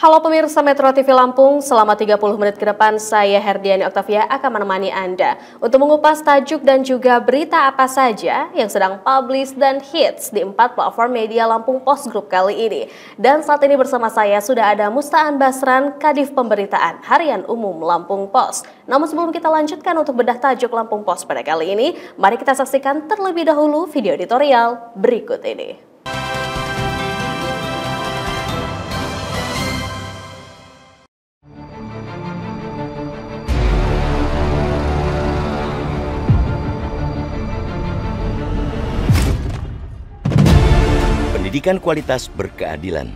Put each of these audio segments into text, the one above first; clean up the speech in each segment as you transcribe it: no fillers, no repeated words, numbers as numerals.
Halo pemirsa Metro TV Lampung, selama 30 menit ke depan saya Herdiani Oktavia akan menemani Anda untuk mengupas tajuk dan juga berita apa saja yang sedang publish dan hits di 4 platform media Lampung Post Group kali ini. Dan saat ini bersama saya sudah ada Mustaan Basran, Kadif Pemberitaan Harian Umum Lampung Post. Namun sebelum kita lanjutkan untuk bedah tajuk Lampung Post pada kali ini, mari kita saksikan terlebih dahulu video editorial berikut ini. Pendidikan kualitas berkeadilan.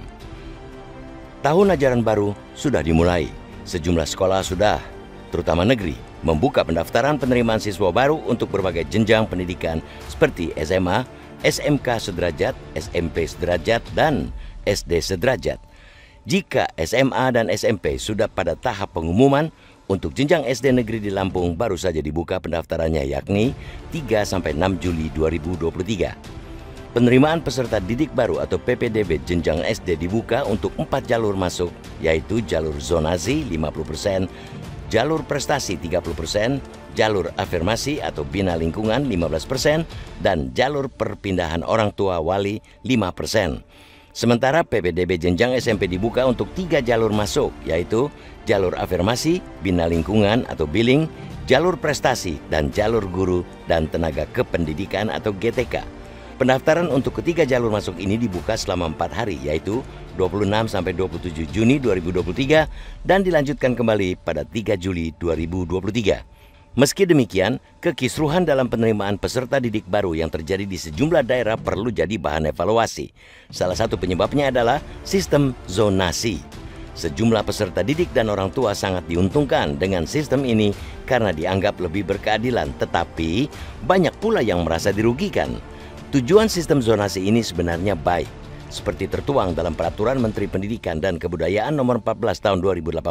Tahun ajaran baru sudah dimulai. Sejumlah sekolah sudah, terutama negeri, membuka pendaftaran penerimaan siswa baru untuk berbagai jenjang pendidikan seperti SMA, SMK sederajat, SMP sederajat, dan SD sederajat. Jika SMA dan SMP sudah pada tahap pengumuman, untuk jenjang SD negeri di Lampung baru saja dibuka pendaftarannya, yakni 3-6 Juli 2023. Penerimaan peserta didik baru atau PPDB jenjang SD dibuka untuk 4 jalur masuk, yaitu jalur zonasi 50%, jalur prestasi 30%, jalur afirmasi atau bina lingkungan 15%, dan jalur perpindahan orang tua wali 5%. Sementara PPDB jenjang SMP dibuka untuk 3 jalur masuk, yaitu jalur afirmasi, bina lingkungan atau billing, jalur prestasi, dan jalur guru dan tenaga kependidikan atau GTK. Pendaftaran untuk ketiga jalur masuk ini dibuka selama 4 hari, yaitu 26-27 Juni 2023 dan dilanjutkan kembali pada 3 Juli 2023. Meski demikian, kekisruhan dalam penerimaan peserta didik baru yang terjadi di sejumlah daerah perlu jadi bahan evaluasi. Salah satu penyebabnya adalah sistem zonasi. Sejumlah peserta didik dan orang tua sangat diuntungkan dengan sistem ini karena dianggap lebih berkeadilan, tetapi banyak pula yang merasa dirugikan. Tujuan sistem zonasi ini sebenarnya baik, seperti tertuang dalam Peraturan Menteri Pendidikan dan Kebudayaan Nomor 14 Tahun 2018,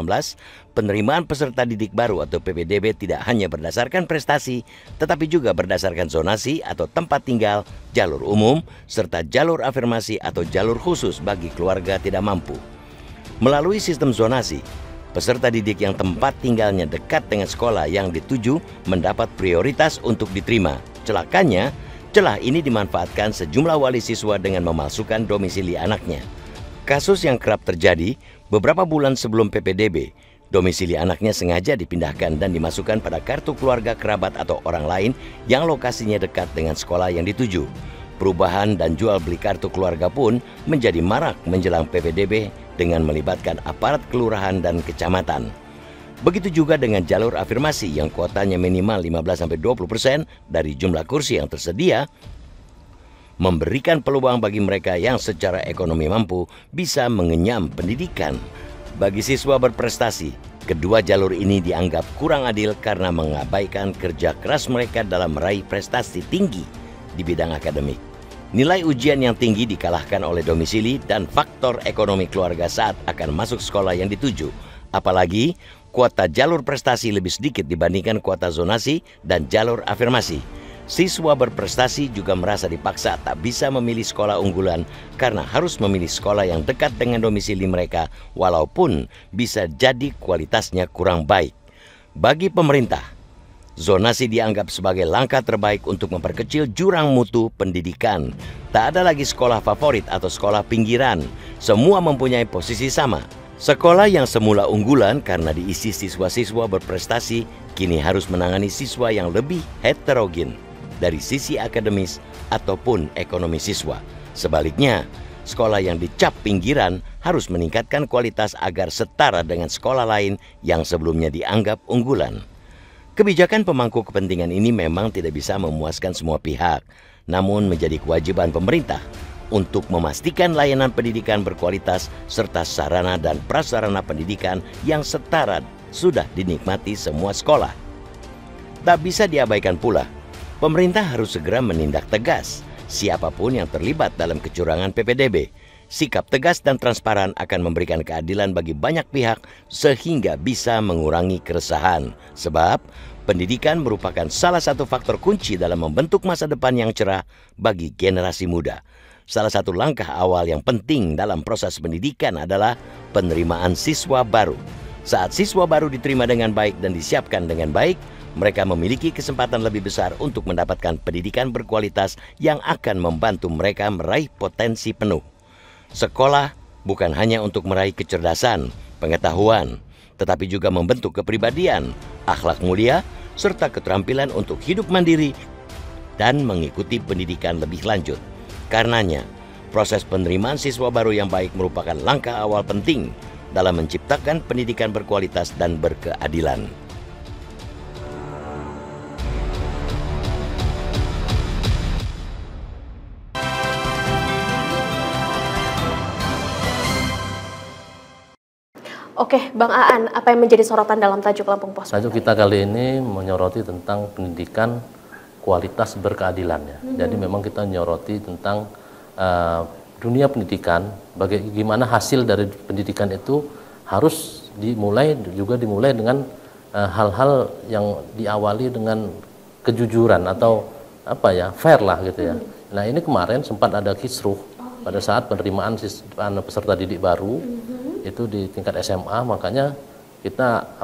penerimaan peserta didik baru atau PPDB tidak hanya berdasarkan prestasi, tetapi juga berdasarkan zonasi atau tempat tinggal, jalur umum, serta jalur afirmasi atau jalur khusus bagi keluarga tidak mampu. Melalui sistem zonasi, peserta didik yang tempat tinggalnya dekat dengan sekolah yang dituju mendapat prioritas untuk diterima. Celakanya, celah ini dimanfaatkan sejumlah wali siswa dengan memalsukan domisili anaknya. Kasus yang kerap terjadi, beberapa bulan sebelum PPDB, domisili anaknya sengaja dipindahkan dan dimasukkan pada kartu keluarga kerabat atau orang lain yang lokasinya dekat dengan sekolah yang dituju. Perubahan dan jual beli kartu keluarga pun menjadi marak menjelang PPDB dengan melibatkan aparat kelurahan dan kecamatan. Begitu juga dengan jalur afirmasi yang kuotanya minimal 15-20% dari jumlah kursi yang tersedia, memberikan peluang bagi mereka yang secara ekonomi mampu bisa mengenyam pendidikan. Bagi siswa berprestasi, kedua jalur ini dianggap kurang adil karena mengabaikan kerja keras mereka dalam meraih prestasi tinggi di bidang akademik. Nilai ujian yang tinggi dikalahkan oleh domisili dan faktor ekonomi keluarga saat akan masuk sekolah yang dituju. Apalagi kuota jalur prestasi lebih sedikit dibandingkan kuota zonasi dan jalur afirmasi. Siswa berprestasi juga merasa dipaksa tak bisa memilih sekolah unggulan karena harus memilih sekolah yang dekat dengan domisili mereka walaupun bisa jadi kualitasnya kurang baik. Bagi pemerintah, zonasi dianggap sebagai langkah terbaik untuk memperkecil jurang mutu pendidikan. Tak ada lagi sekolah favorit atau sekolah pinggiran. Semua mempunyai posisi sama. Sekolah yang semula unggulan karena diisi siswa-siswa berprestasi kini harus menangani siswa yang lebih heterogen dari sisi akademis ataupun ekonomi siswa. Sebaliknya, sekolah yang dicap pinggiran harus meningkatkan kualitas agar setara dengan sekolah lain yang sebelumnya dianggap unggulan. Kebijakan pemangku kepentingan ini memang tidak bisa memuaskan semua pihak, namun menjadi kewajiban pemerintah untuk memastikan layanan pendidikan berkualitas serta sarana dan prasarana pendidikan yang setara sudah dinikmati semua sekolah. Tak bisa diabaikan pula, pemerintah harus segera menindak tegas siapapun yang terlibat dalam kecurangan PPDB. Sikap tegas dan transparan akan memberikan keadilan bagi banyak pihak sehingga bisa mengurangi keresahan. Sebab pendidikan merupakan salah satu faktor kunci dalam membentuk masa depan yang cerah bagi generasi muda. salah satu langkah awal yang penting dalam proses pendidikan adalah penerimaan siswa baru. Saat siswa baru diterima dengan baik dan disiapkan dengan baik, mereka memiliki kesempatan lebih besar untuk mendapatkan pendidikan berkualitas yang akan membantu mereka meraih potensi penuh. Sekolah bukan hanya untuk meraih kecerdasan, pengetahuan, tetapi juga membentuk kepribadian, akhlak mulia, serta keterampilan untuk hidup mandiri dan mengikuti pendidikan lebih lanjut. Karenanya, proses penerimaan siswa baru yang baik merupakan langkah awal penting dalam menciptakan pendidikan berkualitas dan berkeadilan. Oke, Bang Aan, apa yang menjadi sorotan dalam tajuk Lampung Pos? Tajuk kita kali ini menyoroti tentang pendidikan kualitas berkeadilan ya. Jadi memang kita menyoroti tentang dunia pendidikan, bagaimana hasil dari pendidikan itu harus dimulai dengan hal-hal yang diawali dengan kejujuran atau fair lah gitu ya. Nah ini kemarin sempat ada kisruh pada saat penerimaan peserta didik baru itu di tingkat SMA, makanya kita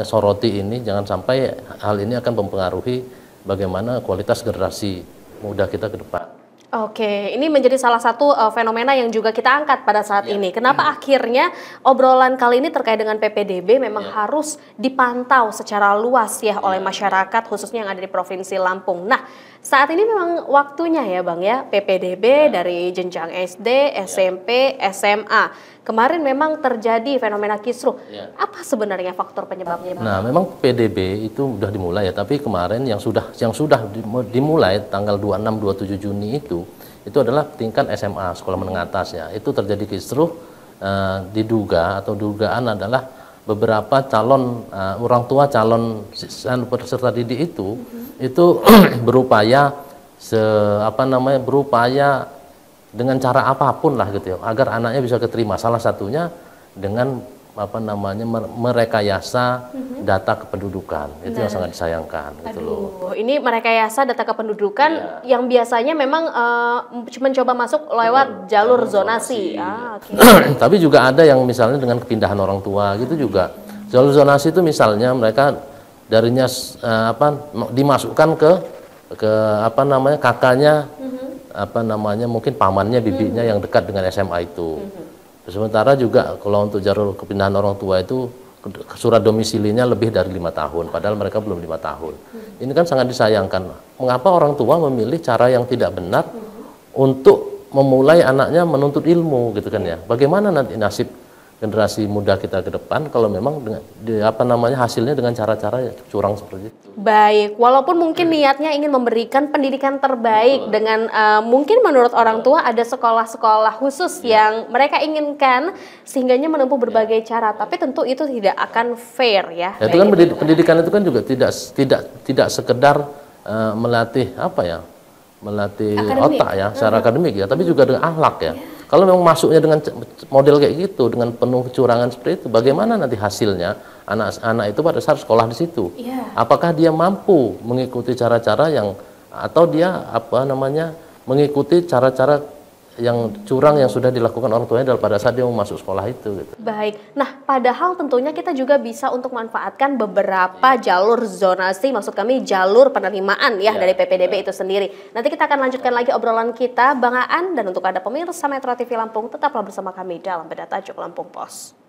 soroti ini jangan sampai hal ini akan mempengaruhi bagaimana kualitas generasi muda kita ke depan. Oke, ini menjadi salah satu fenomena yang juga kita angkat pada saat ini. Kenapa akhirnya obrolan kali ini terkait dengan PPDB memang harus dipantau secara luas ya oleh masyarakat khususnya yang ada di Provinsi Lampung. Nah, saat ini memang waktunya ya Bang ya PPDB dari jenjang SD, SMP, SMA. Kemarin memang terjadi fenomena kisruh. Apa sebenarnya faktor penyebabnya Bang? Nah, memang PPDB itu sudah dimulai ya, tapi kemarin yang sudah dimulai tanggal 26 27 Juni itu adalah tingkat SMA, sekolah menengah atas ya. Itu terjadi kisruh, diduga atau dugaan adalah beberapa calon orang tua calon peserta didik itu berupaya berupaya dengan cara apapun lah gitu ya, agar anaknya bisa keterima. Salah satunya dengan merekayasa data kependudukan. Itu yang sangat disayangkan gitu loh. Ini merekayasa data kependudukan yang biasanya memang mencoba masuk lewat jalur zonasi. Tapi juga ada yang misalnya dengan kepindahan orang tua gitu juga. Jalur zonasi itu misalnya mereka darinya dimasukkan ke kakaknya, mungkin pamannya, bibinya yang dekat dengan SMA itu. Sementara juga kalau untuk jalur kepindahan orang tua itu surat domisilinya lebih dari 5 tahun, padahal mereka belum 5 tahun. Ini kan sangat disayangkan. Mengapa orang tua memilih cara yang tidak benar untuk memulai anaknya menuntut ilmu gitu kan ya? Bagaimana nanti nasib generasi muda kita ke depan kalau memang hasilnya dengan cara-cara curang seperti itu. Baik, walaupun mungkin niatnya ingin memberikan pendidikan terbaik dengan mungkin menurut orang tua ada sekolah-sekolah khusus yang mereka inginkan sehingganya menempuh berbagai cara, tapi tentu itu tidak akan fair ya. Itu kan pendidikan itu kan juga tidak sekedar melatih otak ya secara akademik ya, tapi juga dengan akhlak ya. Kalau memang masuknya dengan model kayak gitu, dengan penuh kecurangan seperti itu, bagaimana nanti hasilnya anak-anak itu pada saat sekolah di situ? Apakah dia mampu mengikuti cara-cara atau dia mengikuti cara-cara yang curang yang sudah dilakukan orang tuanya pada saat dia mau masuk sekolah itu gitu. Baik. Nah, padahal tentunya kita juga bisa untuk manfaatkan beberapa jalur zonasi, maksud kami jalur penerimaan dari PPDB itu sendiri. Nanti kita akan lanjutkan lagi obrolan kita Bang Aan, dan untuk Anda pemirsa Metro TV Lampung tetaplah bersama kami dalam Bedah Tajuk Lampung Pos.